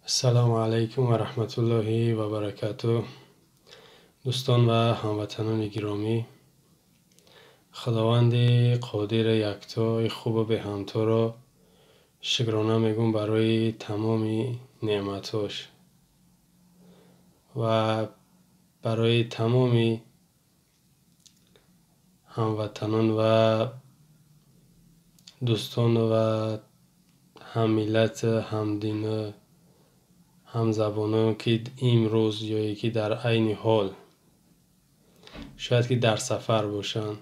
السلام علیکم و رحمت الله و برکاته. دوستان و هموطنان گرامی، خداوند قادر یکتا خوب به همتا را شکرانه میگم برای تمام نعمتاش و برای تمام هموطنان و دوستان و هم ملت هم دین هم زبانان که امروز یا یکی در عین حال شاید که در سفر باشن،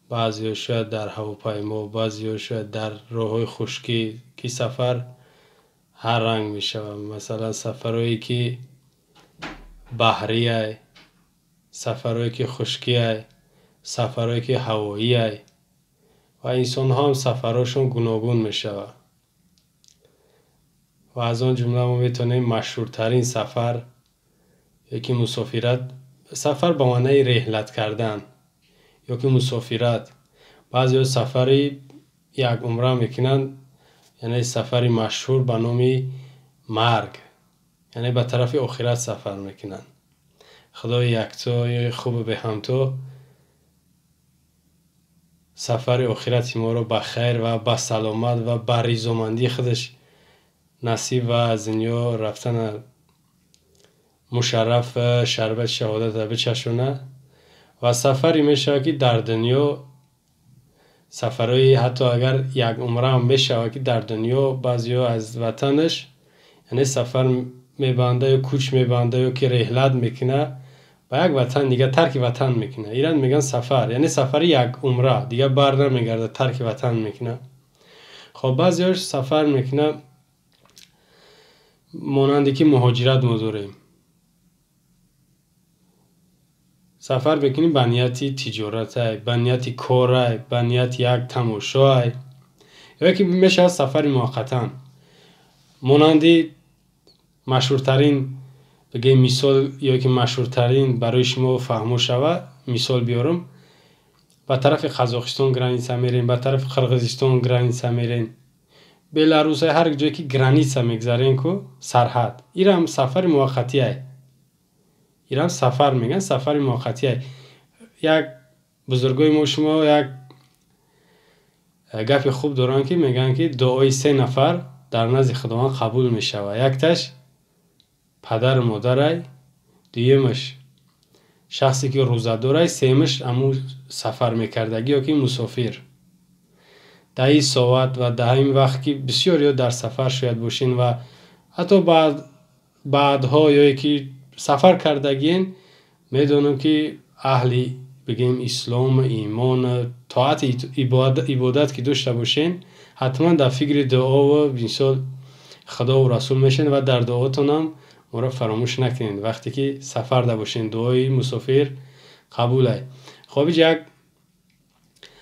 بعضی شاید در هواپیما، بعضی شاید در راه‌های خشکی که سفر هر رنگ میشه. مثلا سفرهایی که بحری ای، سفرهایی که خشکی ای، سفرهایی که هوایی ای و انسان ها هم سفرهاشون گوناگون میشه و از آن جمله ما میتونیم مشهورترین سفر یکی مسافرت، سفر به معنی رحلت کردن یا که مسافرت. بعضی سفری یک عمره میکنن، یعنی سفری مشهور به نام مرگ، یعنی به طرف آخرت سفر میکنن. خدای یکتا خوب به همتا سفر آخرت ما رو به خیر و به سلامت و به ریزومندی خودش نصیب و از دنیا رفتن مشرف شربت شهادت بچشونه و سفری میشه که در دنیا سفرهای حتی اگر یک عمره هم بشه که در دنیا بعضیا از وطنش یعنی سفر میبنده یا کوچ میبنده یا که رحلت میکنه به یک وطن دیگه، ترک وطن میکنه. ایران میگن سفر، یعنی سفر یک عمره دیگه بر نمیگرده، ترک وطن میکنه. خب بعضیاش سفر میکنه مانندی که مهاجرت مداریم، سفر بکنیم به نیت تجارت ای، به نیت کار ای، به نیت یک تماشا ای، یا که میشه سفر موقتا. مانندی مشهورترین بگیم مثال یا که مشهورترین برای شما فهمو شوه مثال بیارم، به طرف قزاقستان گرانیسه میرین، به طرف قرقیزستان گرانیسه میرین، بلاروس هر جایی که گرانیسه میگذارین کو سرحد، این هم سفر موقتی ای. ایران سفر میگن سفر موقتی ای. یک بزرگای ما شما یک گپ خوب دارن که میگن که دعای 3 نفر در نزد خداوند قبول میشوه. یکتش پدر مادر ای، دویمش شخصی که روزدار ای، سومش امو سفر میکردگی یا که مسافر. در این ساعت و در این وقت که بسیاری در سفر شاید باشین و حتی بعدها یا که سفر کردگین میدونم که اهلی بگیم اسلام، ایمان، طاعت، عبادت که داشته باشین حتما در فکر دعا و مثال خدا و رسول میشین و در دعاتون هم مرا فراموش نکنین. وقتی که سفر دا باشین دعای مسافر قبول ای. خب یک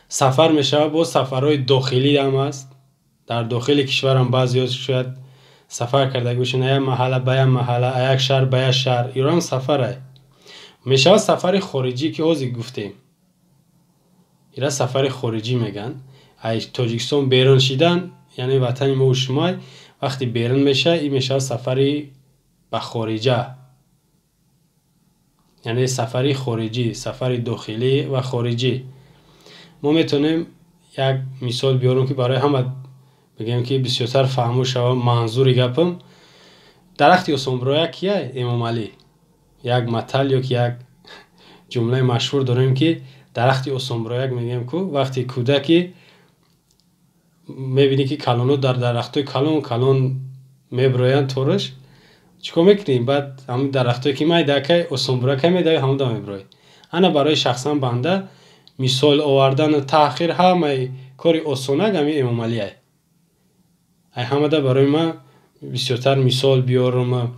سفر میشه با سفرهای داخلی هم است. در داخل کشور هم بعضی شاید سفر کرده باشین، یک محله به یک محله، یک شهر به یک شهر، ایران سفر ای. میشه سفر خارجی که اوزی گفتیم، ایران سفر خارجی میگن. ای تاجیکستان بیرون شدن یعنی وطن ما و شما، وقتی بیرون میشه این میشه سفری به خارجه، یعنی سفری خارجی، سفری داخلی و خارجی. ما میتونیم یک مثال بیارم که برای همه بگم که بسیارتر فهمو شوه منظور گپم. درخت یاسمنبرک کیه؟ امام علی. یک مثل یا یک جمله مشهور داریم که درخت یاسمنبرک میگیم که وقتی کودکی میبینی که کلانو در درختای کلان میبراین تورش چیکار میکنیم؟ بعد همون درختایی که میدکه یاسمنبرک میدای همون دا میبرای. انا برای شخصا بنده مثال آوردن تأخیر همه کاری آسانه همی امام علی ای همه دا برای ما بسیارتر مثال بیارم.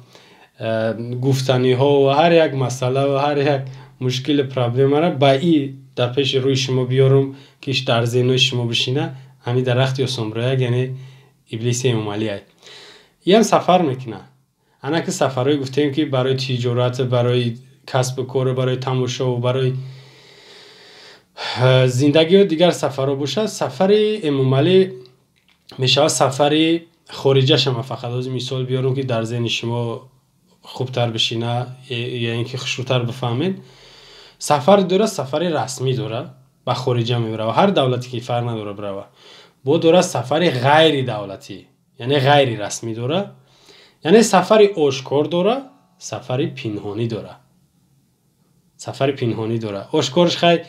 گفتنی ها و هر یک مسئله و هر یک مشکل پرابلم را با ای در پیش روی شما بیارم که در ذهن شما بشینه. همین درخت یاسمنبرک یعنی ابلیس امام علی ای. این هم سفر میکنه. انا که سفرهای گفتیم که برای تجارت، برای کسب کار، برای تماشا و برای زندگی و دیگر سفرها باشه. سفر امام علی میشه سفر خارجش هم فقط از مثال بیارم که در ذهن شما خوبتر بشینه یا اینکه خشوتر بفهمین. سفر داره، سفر رسمی داره و خارجه میبره و هر دولتی که فرق نداره بره. با داره سفر غیر دولتی یعنی غیر رسمی داره، یعنی سفر آشکار داره، سفر پنهانی داره. سفر پنهانی داره. آشکارش خیلی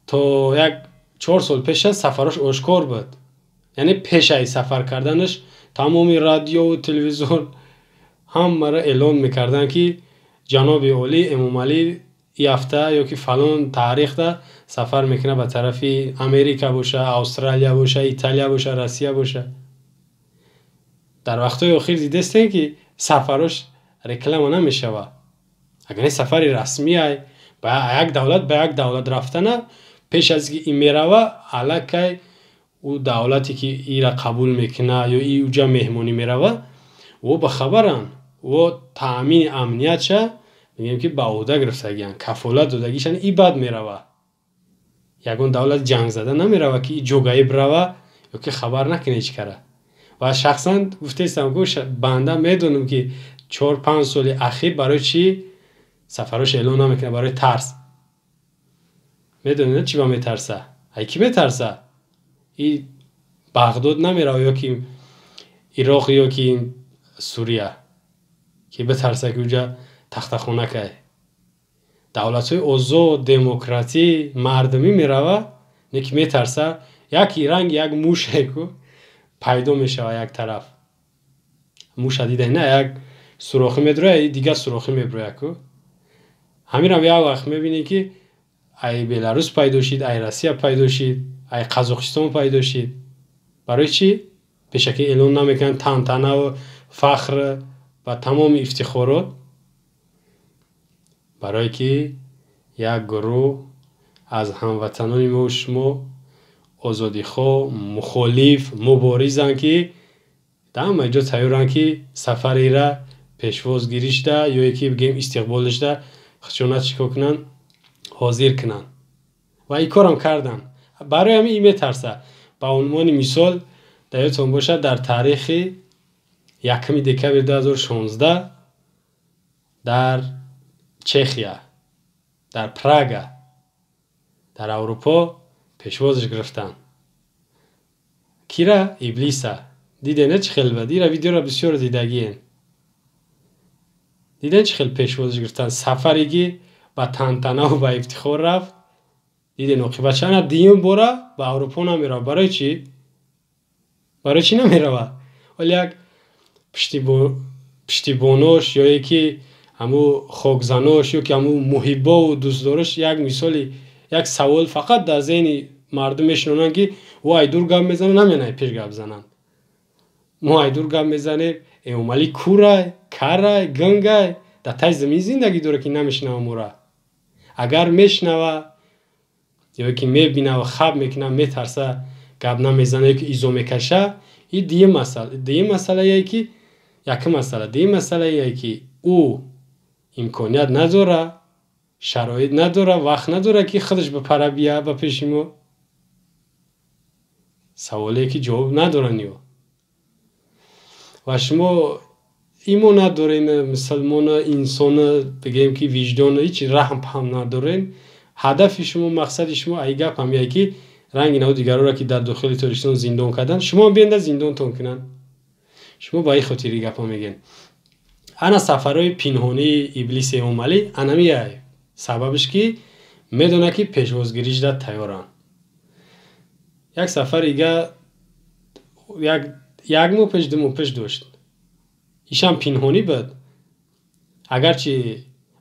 تا 4 سال پیش سفرش آشکار بود، یعنی پیش از سفر کردنش تمامی رادیو و تلویزیون هم را اعلان میکردن که جناب عالی امام علی هفته یا که فلان تاریخ ده سفر میکنه به طرف امریکا باشه، استرالیا باشه، ایتالیا باشه، روسیه باشه. در وقتهای اخیر دیدستین که سفرش رکلام نمیشه. اگر سفر رسمی ای با یک دولت به یک دولت رفتنه، پیش از که این میروه الکی او دولتی که ای را قبول میکنه یا ای اوجا مهمونی میروه و به خبرن و تامین امنیت شه میگیم که به عهده گرفتگیان، کفالت دادگیشن ای بعد میروه. یگون دولت جنگ زده نمیروه که ای جوگایی بروه یا که خبر نکنه چی کاره. و شخصا گفته استم که بنده میدونم که 4-5 سال اخیر برای چی سفرش اعلان نمیکنه؟ برای ترس. میدونید چی با میترسه؟ ای کی میترسه؟ ای بغداد نمیره یا که عراق یا که سوریه که بترسه که اونجا تخت خونه که دولت‌های آزاد دموکراتی مردمی میروه، نه که میترسه یک رنگ یک موش کو پیدا میشه یک طرف. موش دیده نه یک سوراخی میدره دیگه سوراخی میبره کو. همین هم یک وقت میبینی که ای بلاروس پیدا شید، ای روسیه پیدا شید، ای قزاقستان پیدا شید. برای چی؟ بشکل اعلان نمیکنن تنتنه و فخر و تمام افتخارات. برای که یک گروه از هموطنان ما و شما آزادی خواه، مخالف، مبارزن که در همه جا تیارن که سفری را پیشواز گیریش ده یا یکی بگیم استقبالش ده خشونت چکا کنن حاضر کنن و این کار هم کردن. برای همین این میترسه. به عنوان مثال یادتون باشه در تاریخ 1 دکبر 2016 در چخیا در پراگ در اروپا پیشوازش گرفتن. کیرا؟ ابلیسا. دیدن چه خیلی بدی را ویدیو را بسیار دیدگین. دیدن چه خیلی پیشوازش گرفتن. سفری که با تنتنه و با افتخار رفت. دیدن عاقبت چه دیم بره به اروپا نمیره. برای چی؟ برای چی نمیره؟ ولی یک پشتیبانوش یا یکی همو خاکزناش یا که همو محبا و دوستدارش یک مثالی یک سوال فقط در ذهن مردم میشنونن که وای دور گپ میزنن نمیانه پیش گپ بزنن. ما دور گپ میزنه امام علی کورای کرای گنگای در تای زمین زندگی داره که نمیشنوه مورا. اگر میشنوه یا که میبینه و خواب میکنه میترسه گپ نمیزنه که ایزو میکشه. این دیگه مسئله یه که یک مسئله یه که او امکانیت نداره، شرایط نداره، وقت نداره که خودش بپره بیا با پیش ما. سوالی که جواب ندارن و شما ایمان ندارین، مسلمان انسان بگیم که وجدان هیچ رحم هم ندارین. هدف شما مقصد شما ای گپ هم یه که رنگ نو دیگر را که در داخل تاجیکستان زندان کردن شما بیند زندان تون کنن. شما با این خاطری گپ هم میگین. انا سفرهای پنهانی ابلیس امام علی انمیه سببش که میدونه که پیشوازگیریش در تیارن. یک سفر ایگه یک مو پیش دو مو پیش داشت. ایشان پنهانی بود. اگرچه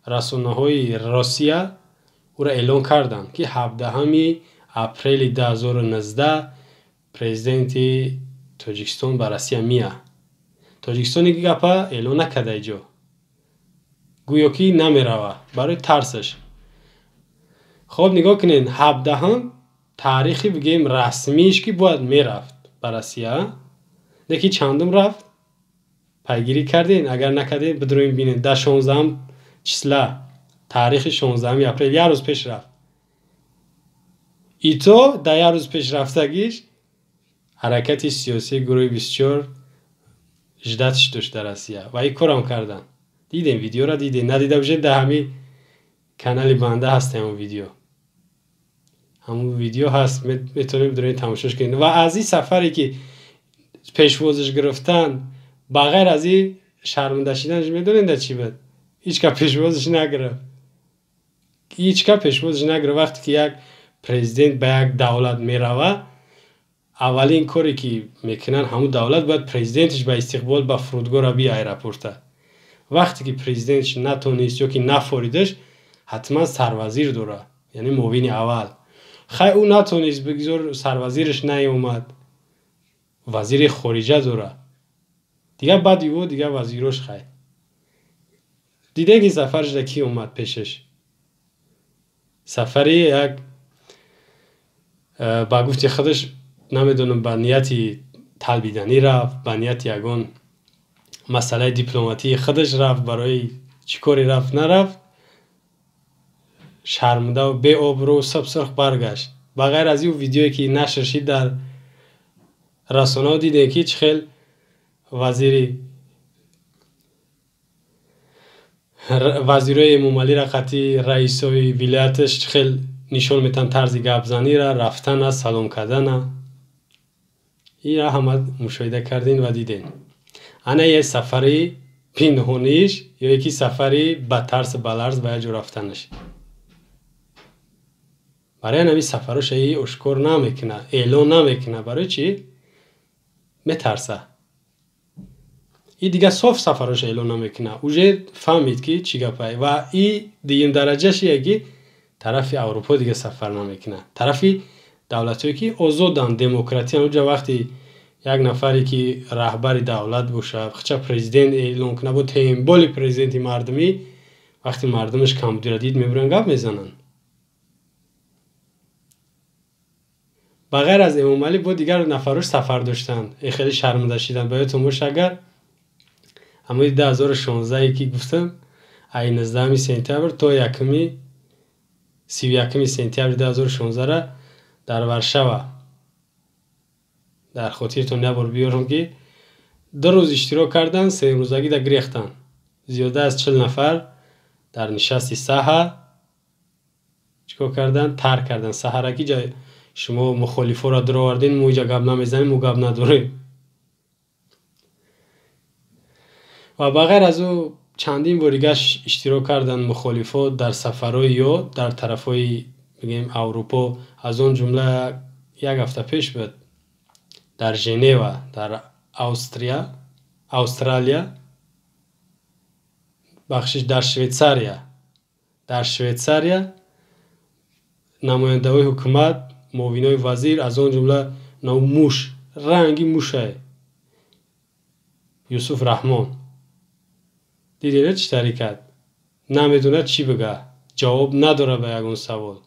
رسانه های روسیه او را اعلان کردن که 17 اپریل 2019 پرزیدنت تاجیکستان به روسیه میه. تاجیکستان که گپا اعلان نکرده ایجا. گویا که نمیروه برای ترسش. خب نگاه کنین 17 تاریخی بگیم رسمیش که باید میرفت به روسیه. نکی چندم رفت؟ پیگیری کردین؟ اگر نکردین بدروین بینین. در 16 چسلا تاریخ 16 اپریل 1 روز پیش رفت. ایتو در 1 روز پیش رفتگیش حرکت سیاسی گروه 24 جدتش داشت در آسیا و این کارم کردن. دیدین ویدیو را؟ دیدین؟ ندیده باشید در همین کانال بنده هست همون ویدیو هست، میتونید برید تماشاش کنید. و از این سفری که پیشوازش گرفتن بغیر از این شرمنده شدنش میدونید در چی بود؟ هیچ که پیشوازش نگرفت. وقتی که یک پرزیدنت به یک دولت میروه، اولین کاری که میکنن همون دولت باید پرزیدنتش به استقبال به فرودگاه را بی ایرپورت. وقتی که پرزیدنتش نتونست یا که نفوریدش، حتما سروزیر دوره، یعنی معاون اول. خیلی او نتونست بگذار سروزیرش نیومد، وزیر خارجه دوره دیگه، بعد یو دیگه وزیرش خیلی دیده که سفرش در کی اومد پیشش. سفری یک با گفتی خودش نمیدونم به نیتی طلبیدنی رفت، به نیت یگان مسئله دیپلماتی خودش رفت، برای چیکاری رفت نرفت، شرمنده و بی آبرو سب سرخ برگشت. بغیر از این ویدیویی که نشر شد در رسانه‌ها دیدین که چه خیل وزیرای ممالی را قطعی رئیسای ولایتش چه خیل نشون میتن طرز گپزنی را، رفتن از سلام کردن. این را همه مشاهده کردین و دیدین. انا یه سفری پنهانیش یا یکی سفری با ترس بلرز به جو رفتنش. برای نمی سفرش ای اشکار نمیکنه، اعلان نمیکنه. برای چی؟ میترسه. این دیگه صاف سفرش اعلان نمیکنه. اوجه فهمید که چی گپه. و این دیگه درجهش یکی طرف اروپا دیگه سفر نمیکنه. طرف دولتایی که آزادن، دموکراتی. اونجا وقتی یک نفری که رهبر دولت باشه، خچه پرزیدنت اعلان کنه با تیمبال پرزیدنت مردمی، وقتی مردمش کمبودی دید میبرن گپ میزنن. بغیر از امام علی با دیگر نفرش سفر داشتن. خیلی شرمنده شدن. باید باشه اگر اما 2016 که گفتم ای 19 سپتامبر تا 31 سپتامبر 2016 را در ورشوا در خاطرتون نبر بیارم که 2 روز اشتراک کردن، 3 روزگی در گریختن. زیاده از 40 نفر در نشست ساحه چیکار کردن؟ ترک کردن. سحرکی جای شما مخالفا را در آوردین، ما اینجا گپ نمیزنیم، ما گپ نداریم. و بغیر از او چندین بار اشتراک کردن مخالفا در سفرهای یا در طرفای بگیم اروپا. از اون جمله یک هفته پیش بود در ژنو، در استرالیا، بخشش در شویتزاریا نماینده‌های حکومت، معاونای وزیر، از اون جمله رنگی موشه یوسف رحمان، دیدین چی طریقت نمیدونه چی بگه، جواب نداره به یگون سوال.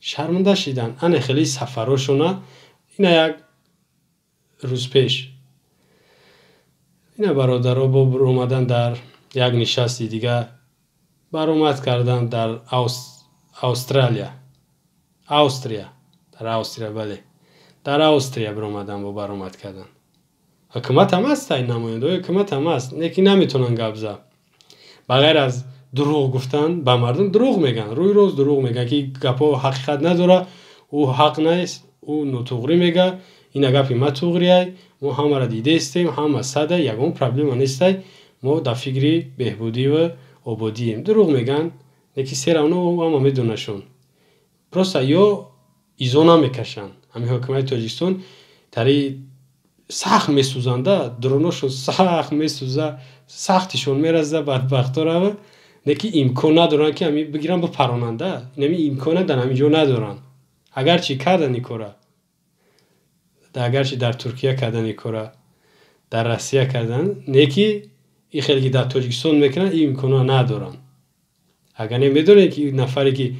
شرمنده شدن. انا خیلی سفراشونه. اینا یک روز پیش اینا برادرها با اومدن در یک نشستی دیگه برآمد کردن در استرالیا، بله، در استرالیا برآمدن و برآمد کردن. حکومت هم هست، این نماینده حکومت هم هست، یکی نمیتونن گپ زد. بغیر از دروغ گفتن به مردم، دروغ میگن، روی روز دروغ میگن که گپا حقیقت نداره، او حق نیست، او نوتوغری میگه، این گپی ما توغریه، ما همه را دیده استیم، همه صده، یگون پرابلم نیسته، ما در فکری بهبودی و آبادیم. دروغ میگن، یکی سرانو هم میدونشون. پروسته یا ایزونا میکشن. همین حکومت تاجیکستان تری سخت میسوزنده، دروناشون سخت میسوزه، سختشون میرزه، بدبختا رو نکی امکان ندارن که همی بگیرن با پراننده. نمی امکان در همینجا ندارن. اگرچه کردن کاره، اگرچه در ترکیه کردن کاره، در روسیه کردن، نکی این خیلی در تاجیکستان میکنن، این امکان ندارن. اگر نمیدونن که نفری که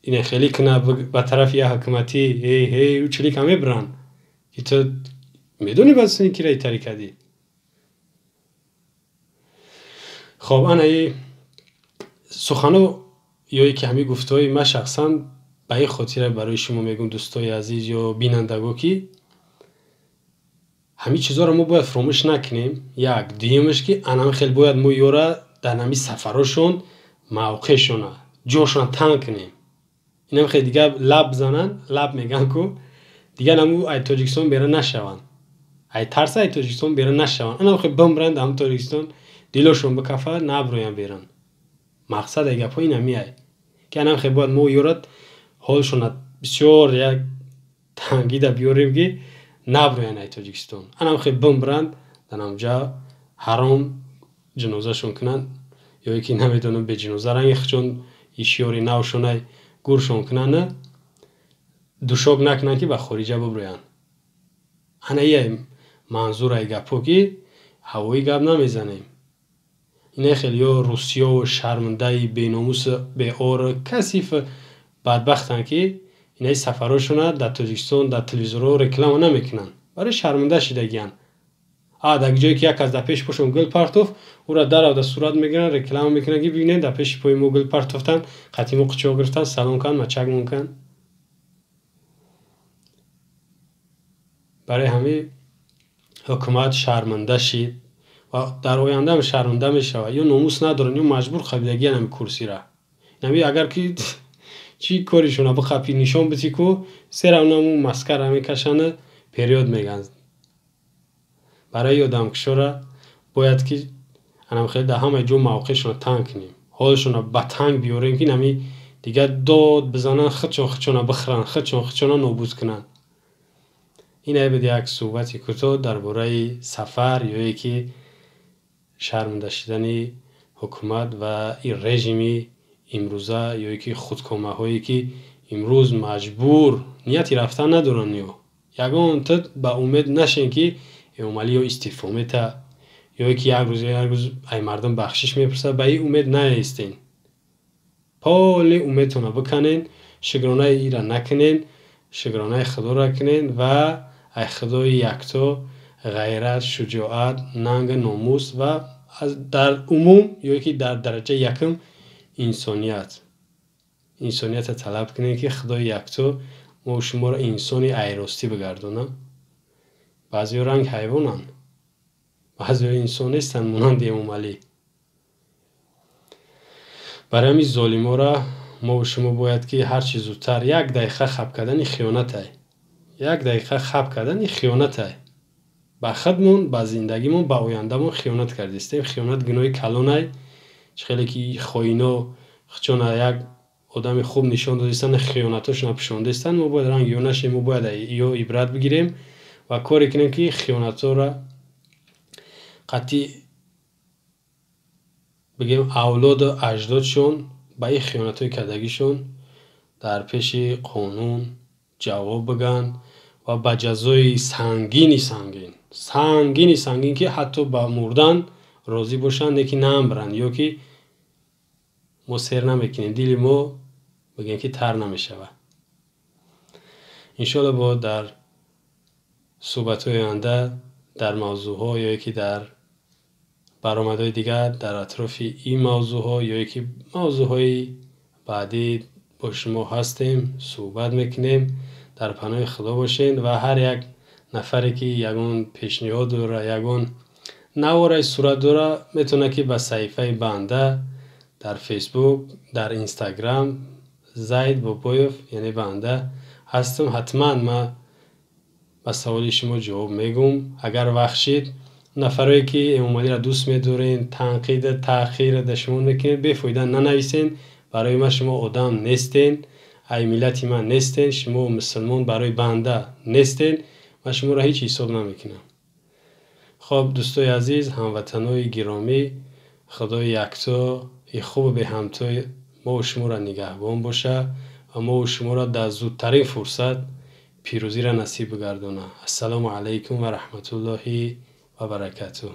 این خیلی کنه به طرف یه حکومتی او چلی کمی برن که تو میدونی بس این که رای طریقه دی. خب انا سخنو یا که همی گفته های ما شخصا به این خاطر برای شما میگم دوستای عزیز یا بینندگان که همین چیزا رو ما باید فراموش نکنیم. یک دیمش که انم خیلی باید ما یورا در نمی سفرشون موقعشون جوشون تنگ کنیم. اینم خیلی دیگه لب زنن، لب میگن که دیگه نمو ای تاجیکستان بیره نشون، ای ترس ای تاجیکستان بیره نشون. انم خیلی بمرند هم تاجیکستان دیلشون بکفه نبرویم بیرن. مقصد ای گپ اینم میای که انم خیلی باید ما یورا حالشون بسیار یک تنگیده بیاریم که نبروین ای تاجیکستان. انم خیلی بمرند دنم جا حرام جنازه شون کنن یا یکی نمیدونم به جنازه رنگ چون ایشیاری نوشونه گورشون کنن دوشاب نکنن که به خارجه ببروین. انا یه منظور ای گپو که هوایی گپ نمیزنیم. اینه خیلی روسیه و شرمنده بیناموس به اور کثیف بدبختن که اینه سفراشونه در تاجیکستان در تلویزیون رکلام نمیکنن برای شرمنده شدگیان. در جایی که یک از در پیش پشون گل پرتوف او را در صورت میگیرن رکلام میکنن که ببینید در پیش پای مو گل پرتوفتن قطیمو قچو گرفتن سلام کن مچک ممکن. برای همین حکومت شرمنده شید و در آینده هم شرمنده میشه یا ناموس ندارن یا مجبور خبیدگی هم کرسی را. یعنی اگر که چی کاریشونه بخپی نشان بدی که سر اونمو مسکر هم میکشن پریود میگن. برای آدم کشورا باید که انم خیلی در همه جو موقعشون تنگ کنیم، حالشون به تنگ بیاریم که نمی دیگه داد بزنن خدشون بخرن خدشون نابود کنن. این بود یک صحبتی کوتاه درباره سفر یا یکی شرمنده شدن حکومت و این رژیمی امروزه یا یکی خودکامه هایی که امروز مجبور نیتی رفتن ندارن یگان تا به امید نشین که عملی یا استعفا میته یا یکی یک روز ای مردم بخشش میپرسه به این امید نیستین. پالی امیدتون بکنین، شکرانه ای را نکنین، شکرانه خدا را کنین و ای خدای یکتا غیرت، شجاعت، ننگ، ناموس و در عموم یا یکی در درجه یکم انسانیت طلب کنین که خدای یکتا ما شما را انسانی ایراستی بگردونه. بعضی رنگ حیوانن، بعضی انسان نیستن مانند عملی. برای همین ظالما را ما و شما باید که هر چیز زودتر یک دقیقه خب کردن خیانت ای به خودمون، به زندگیمون، به آیندهمون خیانت کردیم. خیانت گناه کلانه خیلی که خائنا چون یک آدم خوب نشان دادن خیانتاشون نپوشانده ما باید رنگ یا نشیم، ما باید یا عبرت بگیریم و کاری کنیم که خیانت‌ها را قطعی بگیم اولاد و اجدادشون به این خیانت‌های کردگیشون در پیش قانون جواب بگن و به جزای سنگین که حتی با مردن راضی باشن یکی نمیبرن یا که ما سر نمیکنیم دیل ما بگیم که تر نمیشه. انشاءالله با در صحبت‌های آینده در موضوع‌ها یا یکی در برآمدهای دیگر در اطراف این موضوع‌ها یا یکی موضوع‌های بعدی با شما هستیم، صحبت میکنیم. در پناه خدا باشین و هر یک نفری که یگان پیشنهاد داره یگان نوارای صورت داره میتونه که به صحیفه بنده در فیسبوک، در اینستاگرام زید بابایوف یعنی بنده هستم. حتما ما به سوال شما جواب میگم. اگر وقت شید نفرایی که امامالی را دوست میدارین تنقید تأخیر دشمون میکنین بفایده ننویسین. برای ما شما آدم نیستین، ای ملتی من نیستین، شما مسلمان برای بنده نیستین، من شما را هیچ حساب نمیکنم. خب دوستای عزیز، هموطنای گرامی، خدای یکتا خوب به همتای ما و شما را نگهبان باشه و ما و شما را در زودترین فرصت پیروزی را نصیب بگردونه. السلام علیکم و رحمت الله و برکاته.